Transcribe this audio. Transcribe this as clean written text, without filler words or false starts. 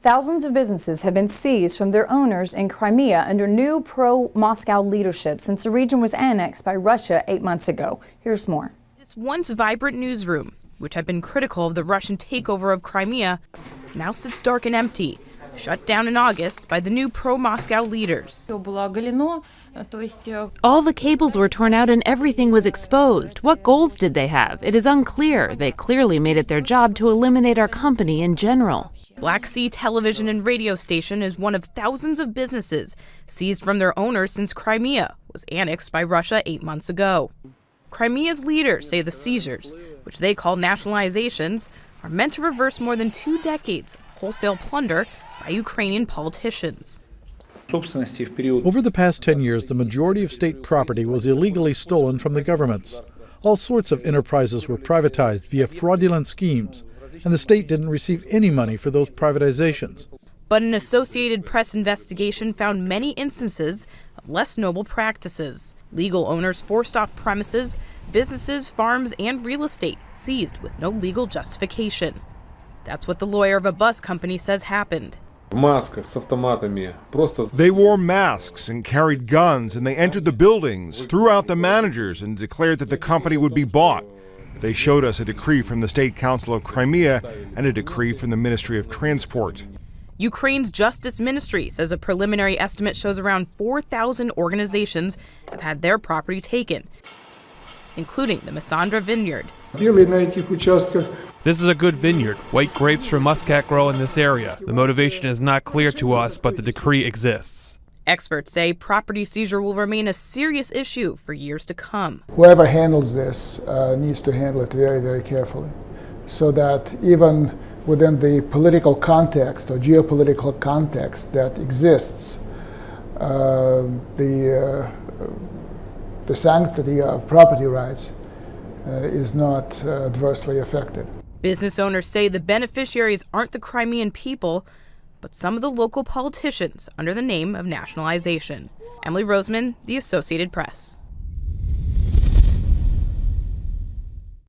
Thousands of businesses have been seized from their owners in Crimea under new pro-Moscow leadership since the region was annexed by Russia 8 months ago. Here's more. This once vibrant newsroom, which had been critical of the Russian takeover of Crimea, now sits dark and empty, shut down in August by the new pro-Moscow leaders. All the cables were torn out and everything was exposed. What goals did they have? It is unclear. They clearly made it their job to eliminate our company in general. Black Sea television and radio station is one of thousands of businesses seized from their owners since Crimea was annexed by Russia 8 months ago. Crimea's leaders say the seizures, which they call nationalizations, are meant to reverse more than 2 decades of wholesale plunder by Ukrainian politicians. Over the past 10 years, the majority of state property was illegally stolen from the governments. All sorts of enterprises were privatized via fraudulent schemes, and the state didn't receive any money for those privatizations. But an Associated Press investigation found many instances of less noble practices. Legal owners forced off premises, businesses, farms, and real estate seized with no legal justification. That's what the lawyer of a bus company says happened. They wore masks and carried guns, and they entered the buildings, threw out the managers, and declared that the company would be bought. They showed us a decree from the State Council of Crimea and a decree from the Ministry of Transport. Ukraine's Justice Ministry says a preliminary estimate shows around 4,000 organizations have had their property taken, including the Masandra Vineyard. This is a good vineyard. White grapes from Muscat grow in this area. The motivation is not clear to us, but the decree exists. Experts say property seizure will remain a serious issue for years to come. Whoever handles this needs to handle it very, very carefully, so that even within the political context or geopolitical context that exists, the sanctity of property rights is not adversely affected. Business owners say the beneficiaries aren't the Crimean people, but some of the local politicians under the name of nationalization. Emily Roseman, The Associated Press.